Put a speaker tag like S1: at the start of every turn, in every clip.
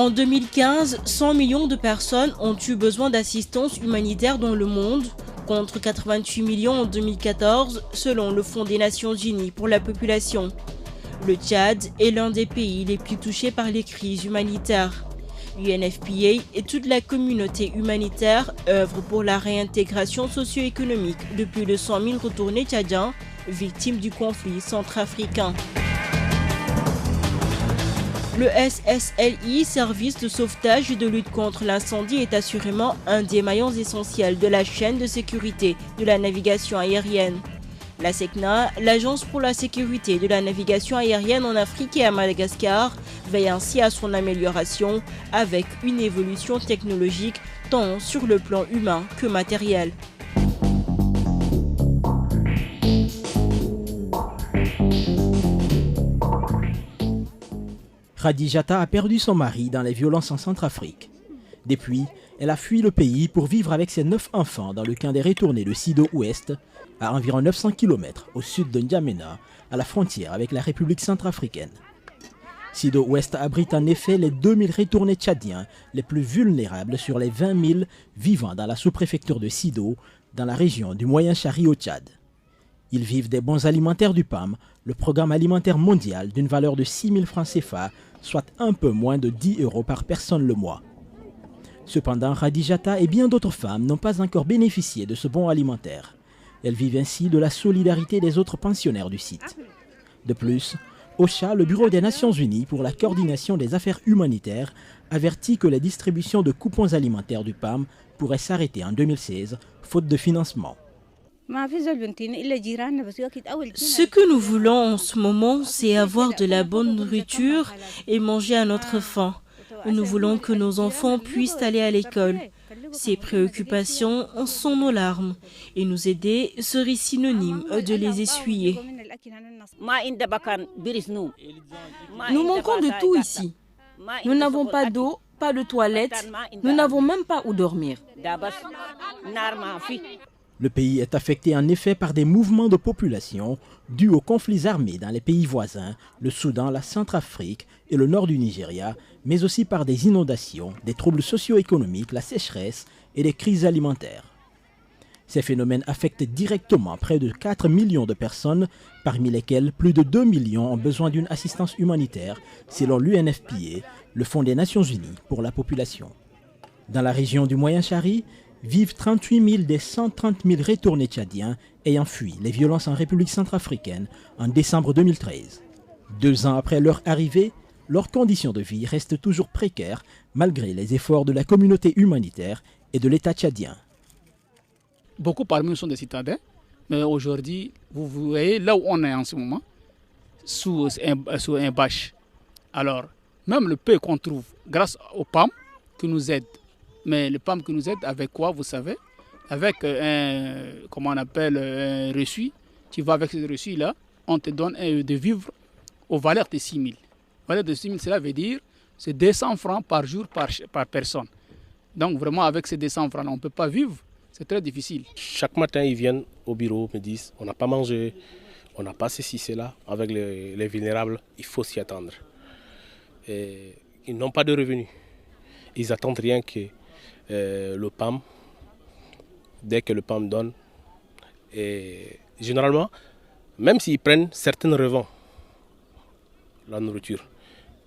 S1: En 2015, 100 millions de personnes ont eu besoin d'assistance humanitaire dans le monde, contre 88 millions en 2014, selon le Fonds des Nations Unies pour la population. Le Tchad est l'un des pays les plus touchés par les crises humanitaires. UNFPA et toute la communauté humanitaire œuvrent pour la réintégration socio-économique de plus de 100 000 retournés tchadiens victimes du conflit centrafricain. Le SSLI, service de sauvetage et de lutte contre l'incendie, est assurément un des maillons essentiels de la chaîne de sécurité de la navigation aérienne. La SECNA, l'Agence pour la sécurité de la navigation aérienne en Afrique et à Madagascar, veille ainsi à son amélioration avec une évolution technologique tant sur le plan humain que matériel.
S2: Khadijata a perdu son mari dans les violences en Centrafrique. Depuis, elle a fui le pays pour vivre avec ses 9 enfants dans le camp des retournés de Sido-Ouest, à environ 900 km au sud de N'Djamena, à la frontière avec la République centrafricaine. Sido-Ouest abrite en effet les 2000 retournés tchadiens les plus vulnérables sur les 20 000 vivant dans la sous-préfecture de Sido, dans la région du Moyen-Chari au Tchad. Ils vivent des bons alimentaires du PAM, le programme alimentaire mondial d'une valeur de 6 000 francs CFA, soit un peu moins de 10 € par personne le mois. Cependant, Khadijata et bien d'autres femmes n'ont pas encore bénéficié de ce bon alimentaire. Elles vivent ainsi de la solidarité des autres pensionnaires du site. De plus, OCHA, le Bureau des Nations Unies pour la coordination des affaires humanitaires, avertit que les distributions de coupons alimentaires du PAM pourraient s'arrêter en 2016, faute de financement.
S1: Ce que nous voulons en ce moment, c'est avoir de la bonne nourriture et manger à notre faim. Nous voulons que nos enfants puissent aller à l'école. Ces préoccupations sont nos larmes et nous aider serait synonyme de les essuyer.
S3: Nous manquons de tout ici. Nous n'avons pas d'eau, pas de toilettes, nous n'avons même pas où dormir.
S2: Le pays est affecté en effet par des mouvements de population dus aux conflits armés dans les pays voisins, le Soudan, la Centrafrique et le nord du Nigeria, mais aussi par des inondations, des troubles socio-économiques, la sécheresse et des crises alimentaires. Ces phénomènes affectent directement près de 4 millions de personnes, parmi lesquelles plus de 2 millions ont besoin d'une assistance humanitaire, selon l'UNFPA, le Fonds des Nations Unies pour la population. Dans la région du Moyen-Chari, vivent 38 000 des 130 000 retournés tchadiens ayant fui les violences en République centrafricaine en décembre 2013. 2 ans après leur arrivée, leurs conditions de vie restent toujours précaires malgré les efforts de la communauté humanitaire et de l'État tchadien.
S4: Beaucoup parmi nous sont des citadins, mais aujourd'hui, vous voyez là où on est en ce moment, sous un bâche. Alors, même le peu qu'on trouve grâce au PAM qui nous aide, mais le PAM qui nous aide avec quoi, vous savez? Avec un reçu. Tu vas avec ce reçu-là, on te donne de vivre aux valeurs de 6 000. Valeur de 6 000, cela veut dire c'est 200 francs par jour par personne. Donc vraiment, avec ces 200 francs, on ne peut pas vivre. C'est très difficile.
S5: Chaque matin, ils viennent au bureau, me disent on n'a pas mangé, on n'a pas ceci, cela. Avec les vulnérables, il faut s'y attendre. Et ils n'ont pas de revenus. Ils attendent rien que le PAM, dès que le PAM donne. Et généralement, même s'ils prennent, certains revendent la nourriture,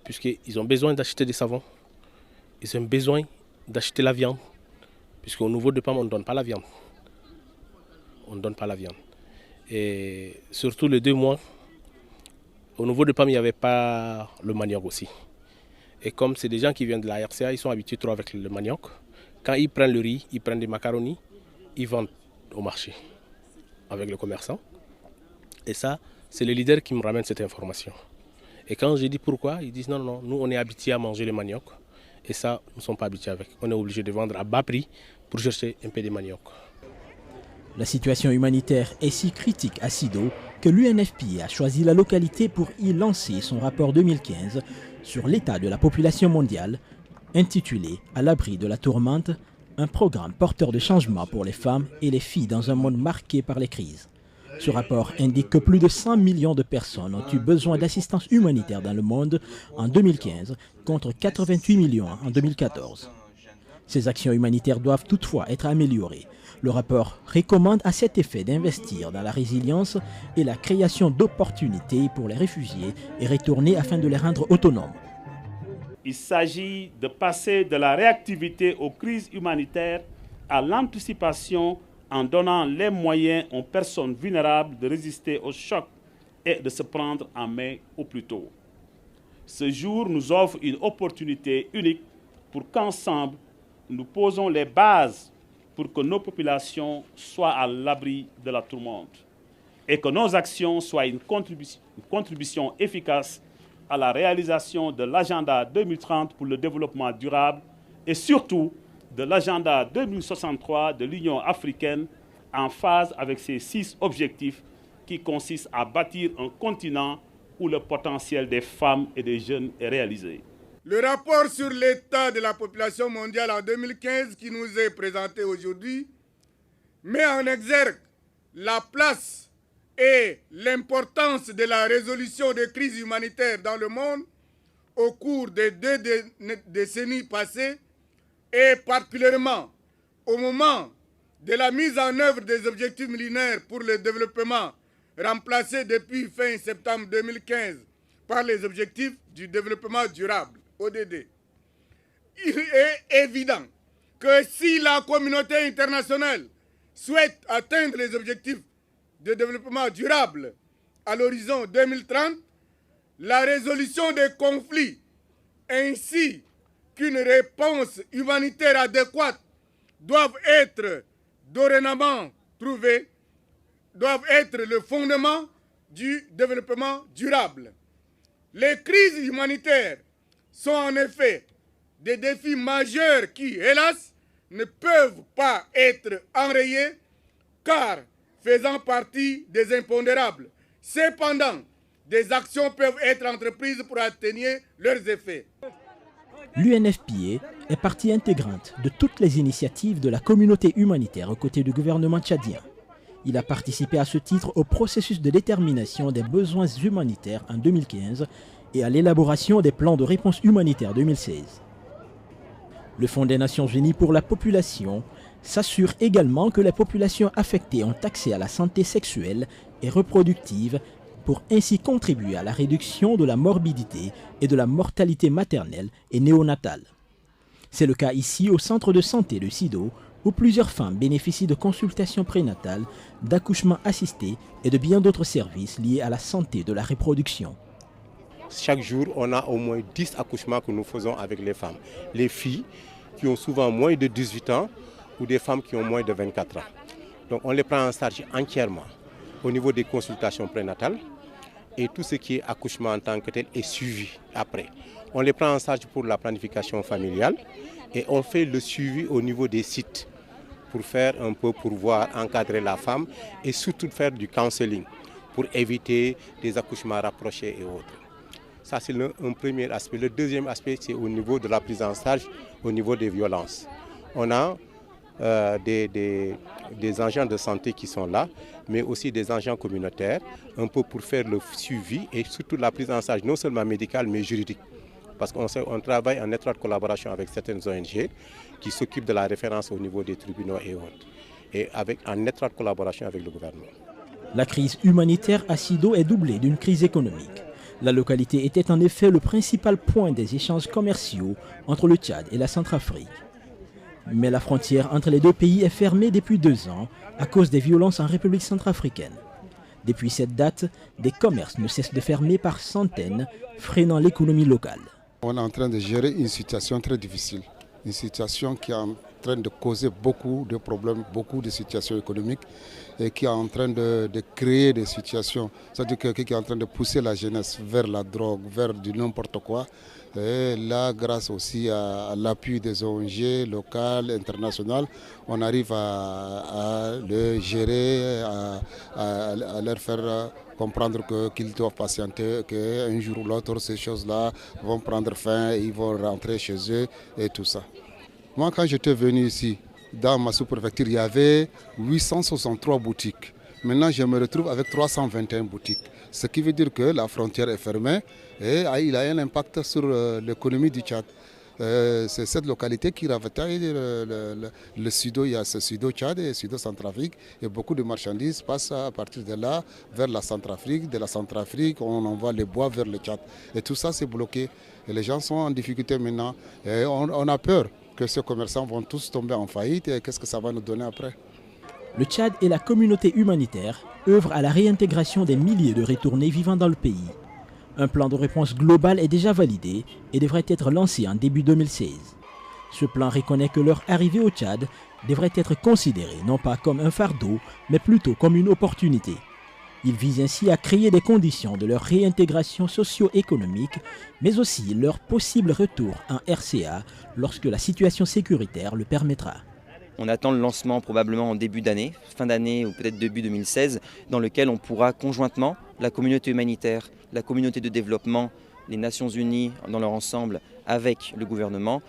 S5: puisqu'ils ont besoin d'acheter des savons, ils ont besoin d'acheter la viande, puisqu'au niveau de PAM, on ne donne pas la viande. On ne donne pas la viande. Et surtout les 2 mois, au niveau de PAM, il n'y avait pas le manioc aussi. Et comme c'est des gens qui viennent de la RCA, ils sont habitués trop avec le manioc. Quand ils prennent le riz, ils prennent des macaronis, ils vendent au marché avec le commerçant. Et ça, c'est le leader qui me ramène cette information. Et quand je dis pourquoi, ils disent non, nous on est habitués à manger le manioc. Et ça, nous ne sommes pas habitués avec. On est obligé de vendre à bas prix pour chercher un peu de manioc.
S2: La situation humanitaire est si critique à Sido que l'UNFPA a choisi la localité pour y lancer son rapport 2015 sur l'état de la population mondiale, intitulé « À l'abri de la tourmente », un programme porteur de changement pour les femmes et les filles dans un monde marqué par les crises. Ce rapport indique que plus de 100 millions de personnes ont eu besoin d'assistance humanitaire dans le monde en 2015 contre 88 millions en 2014. Ces actions humanitaires doivent toutefois être améliorées. Le rapport recommande à cet effet d'investir dans la résilience et la création d'opportunités pour les réfugiés et retournés afin de les rendre autonomes.
S6: Il s'agit de passer de la réactivité aux crises humanitaires à l'anticipation en donnant les moyens aux personnes vulnérables de résister au choc et de se prendre en main au plus tôt. Ce jour nous offre une opportunité unique pour qu'ensemble, nous posons les bases pour que nos populations soient à l'abri de la tourmente et que nos actions soient une contribution efficace à la réalisation de l'agenda 2030 pour le développement durable et surtout de l'agenda 2063 de l'Union africaine en phase avec ces 6 objectifs qui consistent à bâtir un continent où le potentiel des femmes et des jeunes est réalisé.
S7: Le rapport sur l'état de la population mondiale en 2015 qui nous est présenté aujourd'hui met en exergue la place et l'importance de la résolution des crises humanitaires dans le monde au cours des 2 décennies passées et particulièrement au moment de la mise en œuvre des objectifs millénaires pour le développement remplacés depuis fin septembre 2015 par les objectifs du développement durable. ODD. Il est évident que si la communauté internationale souhaite atteindre les objectifs de développement durable à l'horizon 2030, la résolution des conflits ainsi qu'une réponse humanitaire adéquate doivent être dorénavant trouvées, doivent être le fondement du développement durable. Les crises humanitaires sont en effet des défis majeurs qui, hélas, ne peuvent pas être enrayés car faisant partie des impondérables. Cependant, des actions peuvent être entreprises pour atténuer leurs effets.
S2: L'UNFPA est partie intégrante de toutes les initiatives de la communauté humanitaire aux côtés du gouvernement tchadien. Il a participé à ce titre au processus de détermination des besoins humanitaires en 2015 et à l'élaboration des plans de réponse humanitaire 2016. Le Fonds des Nations Unies pour la population s'assure également que les populations affectées ont accès à la santé sexuelle et reproductive pour ainsi contribuer à la réduction de la morbidité et de la mortalité maternelle et néonatale. C'est le cas ici au centre de santé de Sido, où plusieurs femmes bénéficient de consultations prénatales, d'accouchements assistés et de bien d'autres services liés à la santé de la reproduction.
S5: Chaque jour, on a au moins 10 accouchements que nous faisons avec les femmes. Les filles qui ont souvent moins de 18 ans ou des femmes qui ont moins de 24 ans. Donc on les prend en charge entièrement au niveau des consultations prénatales et tout ce qui est accouchement en tant que tel est suivi après. On les prend en charge pour la planification familiale et on fait le suivi au niveau des sites pour faire un peu, pour voir, encadrer la femme et surtout faire du counseling pour éviter des accouchements rapprochés et autres. Ça, c'est un premier aspect. Le deuxième aspect, c'est au niveau de la prise en charge, au niveau des violences. On a des agents de santé qui sont là, mais aussi des agents communautaires, un peu pour faire le suivi et surtout la prise en charge, non seulement médicale, mais juridique. Parce qu'on travaille en étroite collaboration avec certaines ONG qui s'occupent de la référence au niveau des tribunaux et autres, et en étroite collaboration avec le gouvernement.
S2: La crise humanitaire à Sido est doublée d'une crise économique. La localité était en effet le principal point des échanges commerciaux entre le Tchad et la Centrafrique. Mais la frontière entre les deux pays est fermée depuis 2 ans à cause des violences en République centrafricaine. Depuis cette date, des commerces ne cessent de fermer par centaines, freinant l'économie locale.
S8: On est en train de gérer une situation très difficile, une situation qui est en train de causer beaucoup de problèmes, beaucoup de situations économiques et qui est en train de créer des situations, c'est-à-dire qui est en train de pousser la jeunesse vers la drogue, vers du n'importe quoi. Et là, grâce aussi à l'appui des ONG locales, internationales, on arrive à le gérer, à leur faire comprendre qu'ils doivent patienter, qu'un jour ou l'autre, ces choses-là vont prendre fin, ils vont rentrer chez eux et tout ça. Moi, quand j'étais venu ici, dans ma sous-préfecture, il y avait 863 boutiques. Maintenant, je me retrouve avec 321 boutiques. Ce qui veut dire que la frontière est fermée et il a un impact sur l'économie du Tchad. C'est cette localité qui ravitaille le Sud. Il y a ce Sud-Tchad et Sud-Centrafrique. Et beaucoup de marchandises passent à partir de là vers la Centrafrique. De la Centrafrique, on envoie les bois vers le Tchad. Et tout ça, c'est bloqué. Et les gens sont en difficulté maintenant. Et on a peur que ces commerçants vont tous tomber en faillite. Et qu'est-ce que ça va nous donner après?
S2: Le Tchad et la communauté humanitaire œuvrent à la réintégration des milliers de retournés vivant dans le pays. Un plan de réponse global est déjà validé et devrait être lancé en début 2016. Ce plan reconnaît que leur arrivée au Tchad devrait être considérée non pas comme un fardeau, mais plutôt comme une opportunité. Il vise ainsi à créer des conditions de leur réintégration socio-économique, mais aussi leur possible retour en RCA lorsque la situation sécuritaire le permettra.
S9: On attend le lancement probablement en début d'année, fin d'année ou peut-être début 2016, dans lequel on pourra conjointement, la communauté humanitaire, la communauté de développement, les Nations Unies dans leur ensemble, avec le gouvernement,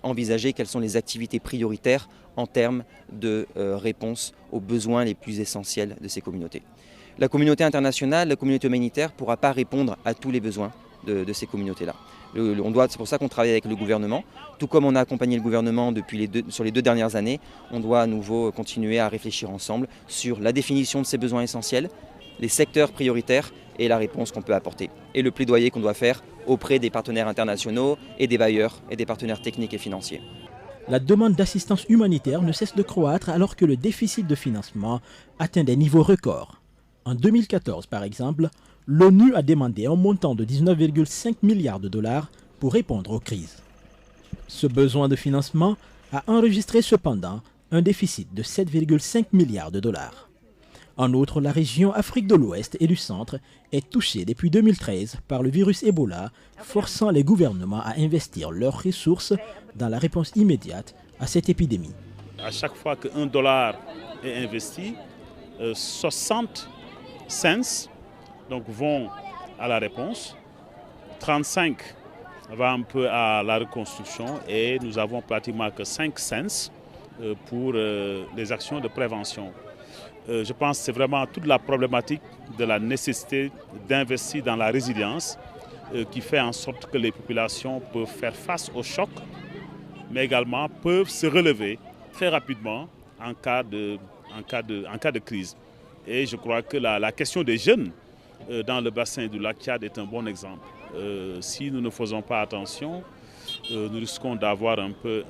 S9: envisager quelles sont les activités prioritaires en termes de réponse aux besoins les plus essentiels de ces communautés. La communauté internationale, la communauté humanitaire ne pourra pas répondre à tous les besoins de ces communautés-là. C'est pour ça qu'on travaille avec le gouvernement. Tout comme on a accompagné le gouvernement sur les 2 dernières années, on doit à nouveau continuer à réfléchir ensemble sur la définition de ces besoins essentiels, les secteurs prioritaires et la réponse qu'on peut apporter. Et le plaidoyer qu'on doit faire auprès des partenaires internationaux et des bailleurs et des partenaires techniques et financiers.
S2: La demande d'assistance humanitaire ne cesse de croître alors que le déficit de financement atteint des niveaux records. En 2014, par exemple, l'ONU a demandé un montant de 19,5 milliards de dollars pour répondre aux crises. Ce besoin de financement a enregistré cependant un déficit de 7,5 milliards de dollars. En outre, la région Afrique de l'Ouest et du Centre est touchée depuis 2013 par le virus Ebola, forçant les gouvernements à investir leurs ressources dans la réponse immédiate à cette épidémie.
S6: À chaque fois qu'un dollar est investi, 60 cents donc, vont à la réponse, 35 va un peu à la reconstruction et nous avons pratiquement que 5 cents pour les actions de prévention. Je pense que c'est vraiment toute la problématique de la nécessité d'investir dans la résilience qui fait en sorte que les populations peuvent faire face au choc, mais également peuvent se relever très rapidement en cas de crise. Et je crois que la question des jeunes dans le bassin du lac Tchad est un bon exemple. Si nous ne faisons pas attention, nous risquons d'avoir un peu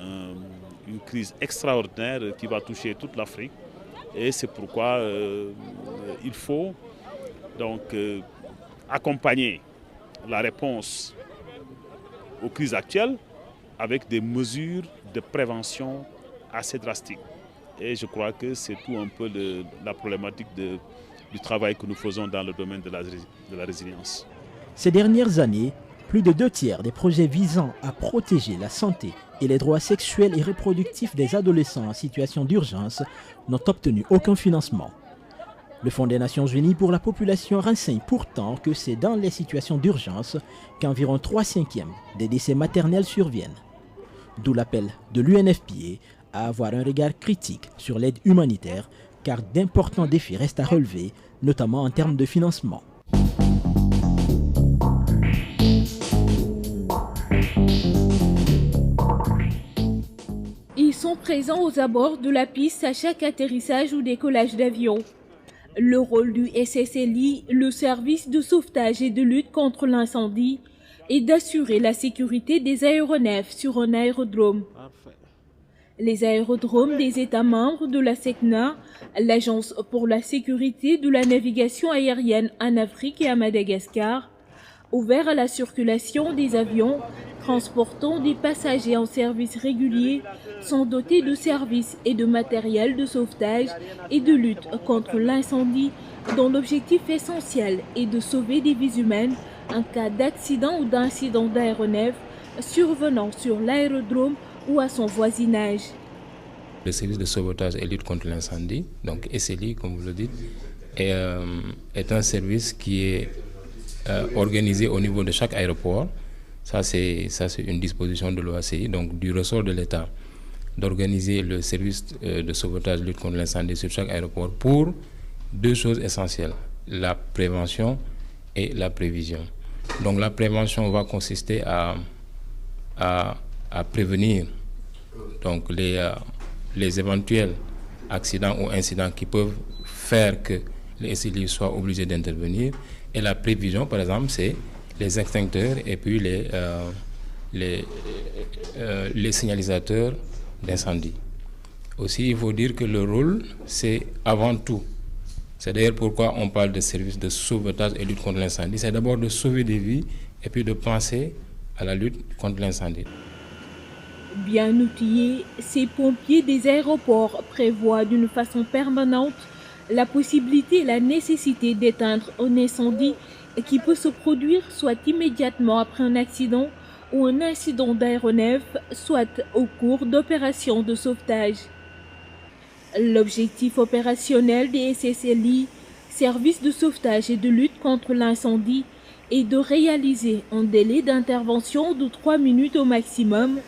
S6: une crise extraordinaire qui va toucher toute l'Afrique. Et c'est pourquoi il faut donc accompagner la réponse aux crises actuelles avec des mesures de prévention assez drastiques. Et je crois que c'est tout un peu la problématique du travail que nous faisons dans le domaine de la résilience.
S2: Ces dernières années, plus de 2/3 des projets visant à protéger la santé et les droits sexuels et reproductifs des adolescents en situation d'urgence n'ont obtenu aucun financement. Le Fonds des Nations Unies pour la population renseigne pourtant que c'est dans les situations d'urgence qu'environ 3/5 des décès maternels surviennent. D'où l'appel de l'UNFPA à avoir un regard critique sur l'aide humanitaire, car d'importants défis restent à relever, notamment en termes de financement.
S10: Ils sont présents aux abords de la piste à chaque atterrissage ou décollage d'avion. Le rôle du SSLI, le service de sauvetage et de lutte contre l'incendie, est d'assurer la sécurité des aéronefs sur un aérodrome. Les aérodromes des États membres de la SECNA, l'Agence pour la sécurité de la navigation aérienne en Afrique et à Madagascar, ouverts à la circulation des avions transportant des passagers en service régulier, sont dotés de services et de matériel de sauvetage et de lutte contre l'incendie, dont l'objectif essentiel est de sauver des vies humaines en cas d'accident ou d'incident d'aéronef survenant sur l'aérodrome ou à son voisinage.
S11: Le service de sauvetage et lutte contre l'incendie, donc SLI comme vous le dites, est un service qui est organisé au niveau de chaque aéroport. Ça c'est une disposition de l'OACI, donc du ressort de l'État, d'organiser le service de sauvetage et lutte contre l'incendie sur chaque aéroport pour deux choses essentielles, la prévention et la prévision. Donc la prévention va consister à prévenir donc les éventuels accidents ou incidents qui peuvent faire que les SLI soient obligés d'intervenir. Et la prévision, par exemple, c'est les extincteurs et puis les signalisateurs d'incendie. Aussi, il faut dire que le rôle, c'est avant tout. C'est d'ailleurs pourquoi on parle de services de sauvetage et lutte contre l'incendie. C'est d'abord de sauver des vies et puis de penser à la lutte contre l'incendie.
S10: Bien outillés, ces pompiers des aéroports prévoient d'une façon permanente la possibilité et la nécessité d'éteindre un incendie qui peut se produire soit immédiatement après un accident ou un incident d'aéronef, soit au cours d'opérations de sauvetage. L'objectif opérationnel des SSLI, services de sauvetage et de lutte contre l'incendie, est de réaliser un délai d'intervention de 3 minutes au maximum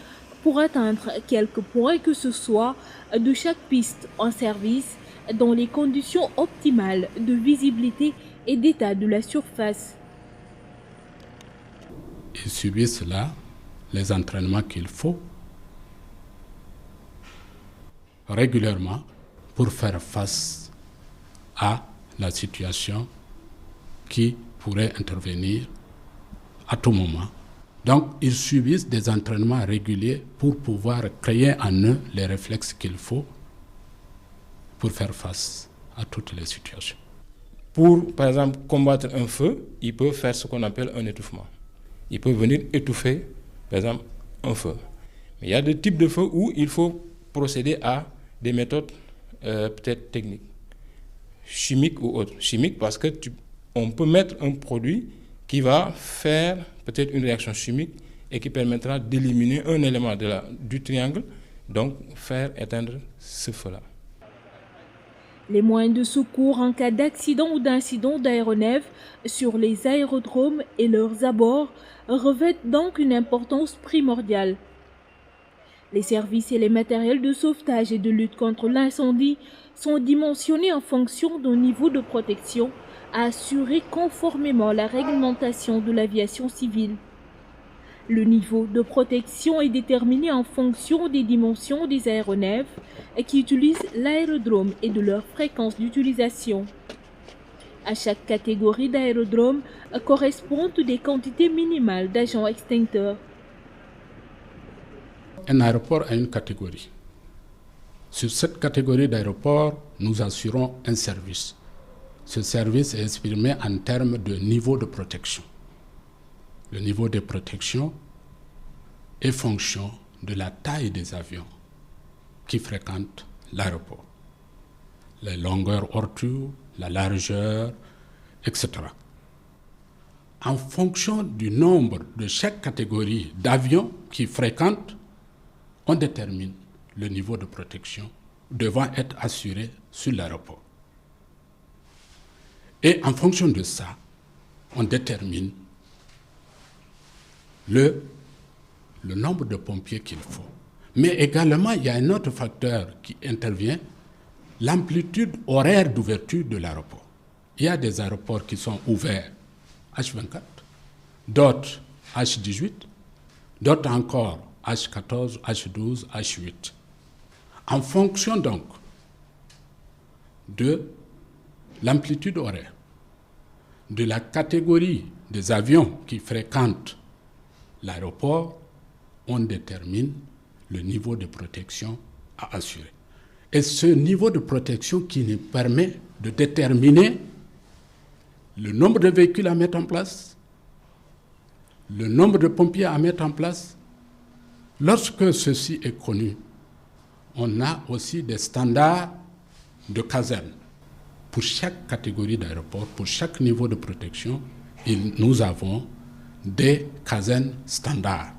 S10: pour atteindre quelque point que ce soit de chaque piste en service dans les conditions optimales de visibilité et d'état de la surface.
S12: Ils subissent là les entraînements qu'il faut régulièrement pour faire face à la situation qui pourrait intervenir à tout moment. Donc, ils subissent des entraînements réguliers pour pouvoir créer en eux les réflexes qu'il faut pour faire face à toutes les situations.
S11: Pour, par exemple, combattre un feu, ils peuvent faire ce qu'on appelle un étouffement. Ils peuvent venir étouffer, par exemple, un feu. Mais il y a des types de feux où il faut procéder à des méthodes peut-être techniques, chimiques ou autres. Chimiques parce que on peut mettre un produit qui va faire peut-être une réaction chimique et qui permettra d'éliminer un élément du triangle, donc faire éteindre ce feu-là.
S10: Les moyens de secours en cas d'accident ou d'incident d'aéronef sur les aérodromes et leurs abords revêtent donc une importance primordiale. Les services et les matériels de sauvetage et de lutte contre l'incendie sont dimensionnés en fonction d'un niveau de protection à assurer conformément à la réglementation de l'aviation civile. Le niveau de protection est déterminé en fonction des dimensions des aéronefs qui utilisent l'aérodrome et de leur fréquence d'utilisation. À chaque catégorie d'aérodrome correspondent des quantités minimales d'agents extincteurs.
S12: Un aéroport a une catégorie. Sur cette catégorie d'aéroport, nous assurons un service. Ce service est exprimé en termes de niveau de protection. Le niveau de protection est fonction de la taille des avions qui fréquentent l'aéroport. Les longueurs hors tour, la largeur, etc. En fonction du nombre de chaque catégorie d'avions qui fréquentent, on détermine le niveau de protection devant être assuré sur l'aéroport. Et en fonction de ça, on détermine le nombre de pompiers qu'il faut. Mais également, il y a un autre facteur qui intervient, l'amplitude horaire d'ouverture de l'aéroport. Il y a des aéroports qui sont ouverts H24, d'autres H18, d'autres encore H14, H12, H8. En fonction donc de l'amplitude horaire, de la catégorie des avions qui fréquentent l'aéroport, on détermine le niveau de protection à assurer. Et ce niveau de protection qui nous permet de déterminer le nombre de véhicules à mettre en place, le nombre de pompiers à mettre en place. Lorsque ceci est connu, on a aussi des standards de caserne. Pour chaque catégorie d'aéroport, pour chaque niveau de protection, nous avons des casernes standards.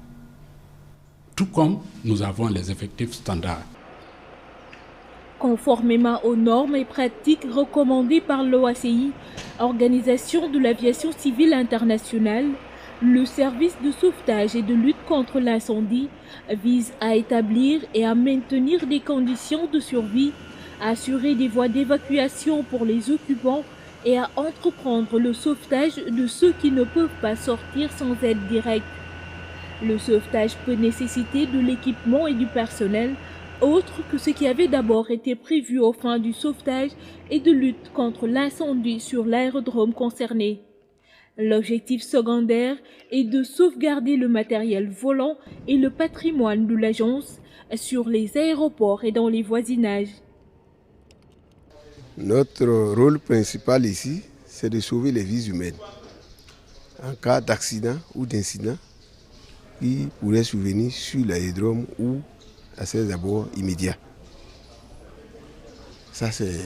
S12: Tout comme nous avons les effectifs standards.
S10: Conformément aux normes et pratiques recommandées par l'OACI, Organisation de l'aviation civile internationale, le service de sauvetage et de lutte contre l'incendie vise à établir et à maintenir des conditions de survie à assurer des voies d'évacuation pour les occupants et à entreprendre le sauvetage de ceux qui ne peuvent pas sortir sans aide directe. Le sauvetage peut nécessiter de l'équipement et du personnel, autre que ce qui avait d'abord été prévu aux fins du sauvetage et de lutte contre l'incendie sur l'aérodrome concerné. L'objectif secondaire est de sauvegarder le matériel volant et le patrimoine de l'agence sur les aéroports et dans les voisinages.
S13: Notre rôle principal ici, c'est de sauver les vies humaines. En cas d'accident ou d'incident qui pourrait survenir sur l'aérodrome ou à ses abords immédiats. Ça, c'est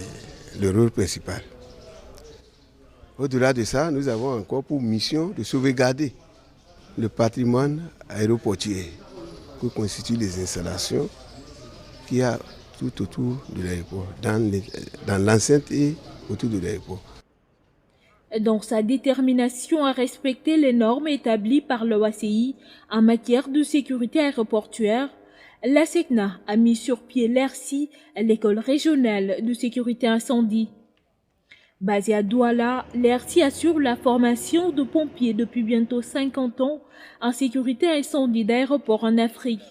S13: le rôle principal. Au-delà de ça, nous avons encore pour mission de sauvegarder le patrimoine aéroportuaire que constituent les installations qu'il y a tout autour de l'aéroport, dans l'enceinte et autour de l'aéroport.
S10: Dans sa détermination à respecter les normes établies par l'OACI en matière de sécurité aéroportuaire, la SECNA a mis sur pied l'ERSI, l'école régionale de sécurité incendie. Basée à Douala, l'ERSI assure la formation de pompiers depuis bientôt 50 ans en sécurité incendie d'aéroports en Afrique.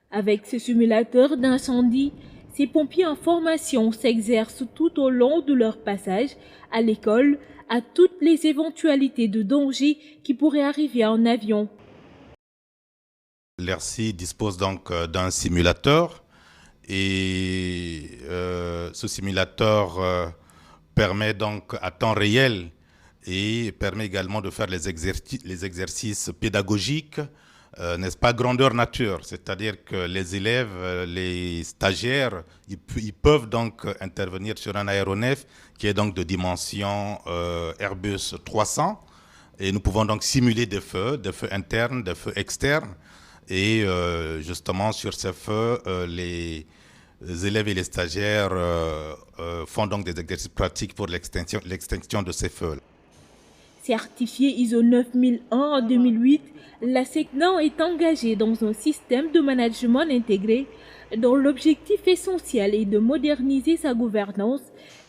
S10: Avec ce simulateur d'incendie, ces pompiers en formation s'exercent tout au long de leur passage à l'école à toutes les éventualités de danger qui pourraient arriver en avion.
S14: L'ERSI dispose donc d'un simulateur et ce simulateur permet donc à temps réel et permet également de faire les exercices pédagogiques, n'est-ce pas, grandeur nature, c'est-à-dire que les élèves, les stagiaires, ils peuvent donc intervenir sur un aéronef qui est donc de dimension Airbus 300 et nous pouvons donc simuler des feux internes, des feux externes et justement sur ces feux, les élèves et les stagiaires font donc des exercices pratiques pour l'extinction de ces feux.
S10: Certifiée ISO 9001 en 2008, la SECNA est engagée dans un système de management intégré dont l'objectif essentiel est de moderniser sa gouvernance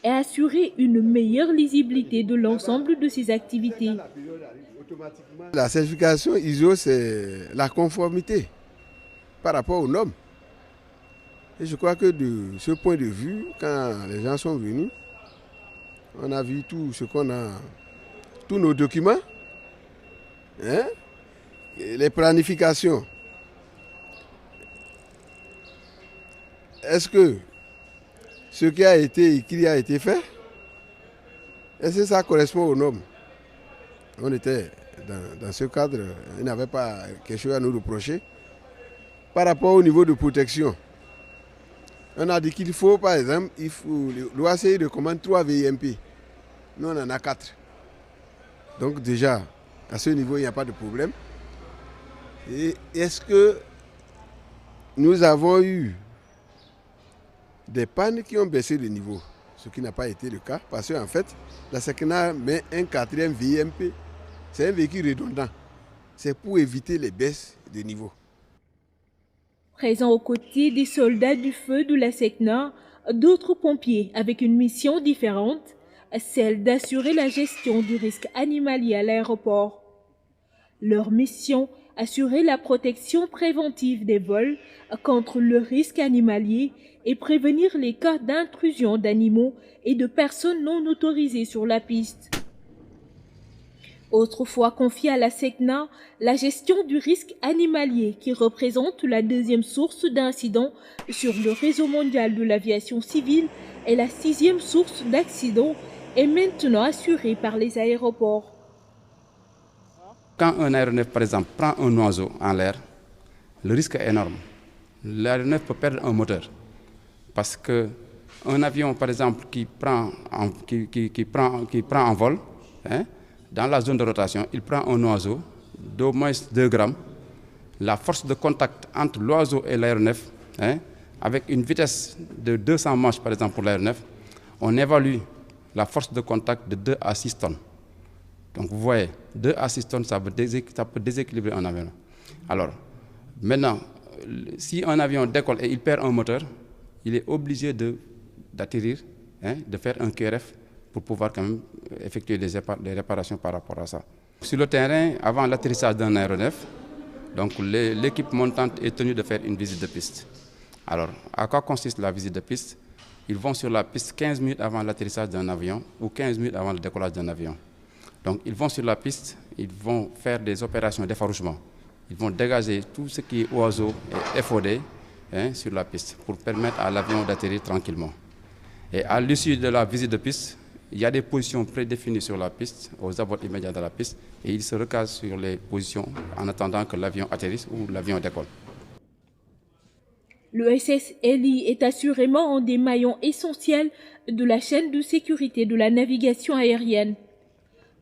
S10: et assurer une meilleure lisibilité de l'ensemble de ses activités.
S13: La certification ISO, c'est la conformité par rapport aux normes. Et je crois que de ce point de vue, quand les gens sont venus, on a vu tout ce qu'on a, tous nos documents, hein, les planifications. Est-ce que ce qui a été écrit a été fait? Est-ce que ça correspond aux normes? On était dans ce cadre, il n'avait pas quelque chose à nous reprocher. Par rapport au niveau de protection, on a dit qu'il faut, par exemple, l'OACI recommande 3 VIMP. Nous, on en a 4. Donc déjà, à ce niveau, il n'y a pas de problème. Et est-ce que nous avons eu des pannes qui ont baissé le niveau? Ce qui n'a pas été le cas, parce qu'en fait, la SECNA met un 4e VIMP. C'est un véhicule redondant. C'est pour éviter les baisses de niveau.
S10: Présents aux côtés des soldats du feu de la SECNA, d'autres pompiers avec une mission différente, celle d'assurer la gestion du risque animalier à l'aéroport. Leur mission, assurer la protection préventive des vols contre le risque animalier et prévenir les cas d'intrusion d'animaux et de personnes non autorisées sur la piste. Autrefois confiée à la SECNA, la gestion du risque animalier, qui représente la 2e source d'incidents sur le réseau mondial de l'aviation civile et la 6e source d'accidents, est maintenant assurée par les aéroports.
S15: Quand un aéronef, par exemple, prend un oiseau en l'air, le risque est énorme. L'aéronef peut perdre un moteur. Parce qu'un avion, par exemple, qui prend en vol, hein, dans la zone de rotation, il prend un oiseau d'au moins 2 grammes. La force de contact entre l'oiseau et l'aéronef, hein, avec une vitesse de 200 mètres par exemple pour l'aéronef, on évalue la force de contact de 2 à 6 tonnes. Donc vous voyez, 2 à 6 tonnes, ça peut déséquilibrer un avion. Alors, maintenant, si un avion décolle et il perd un moteur, il est obligé de d'atterrir, de faire un QRF pour pouvoir quand même effectuer des réparations par rapport à ça. Sur le terrain, avant l'atterrissage d'un aéronef, donc l'équipe montante est tenue de faire une visite de piste. Alors, à quoi consiste la visite de piste? Ils vont sur la piste 15 minutes avant l'atterrissage d'un avion ou 15 minutes avant le décollage d'un avion. Donc, ils vont sur la piste, ils vont faire des opérations d'effarouchement. Ils vont dégager tout ce qui est oiseaux et FOD sur la piste pour permettre à l'avion d'atterrir tranquillement. Et à l'issue de la visite de piste, il y a des positions prédéfinies sur la piste, aux abords immédiats de la piste, et ils se recasent sur les positions en attendant que l'avion atterrisse ou l'avion décolle.
S10: Le SSLI est assurément un des maillons essentiels de la chaîne de sécurité de la navigation aérienne.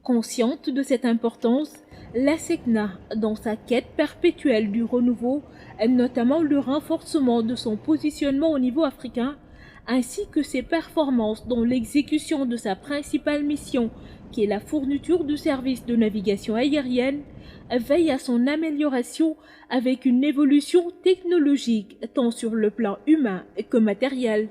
S10: Consciente de cette importance, la SECNA, dans sa quête perpétuelle du renouveau, notamment le renforcement de son positionnement au niveau africain, ainsi que ses performances dans l'exécution de sa principale mission, qui est la fourniture de services de navigation aérienne, veille à son amélioration avec une évolution technologique tant sur le plan humain que matériel.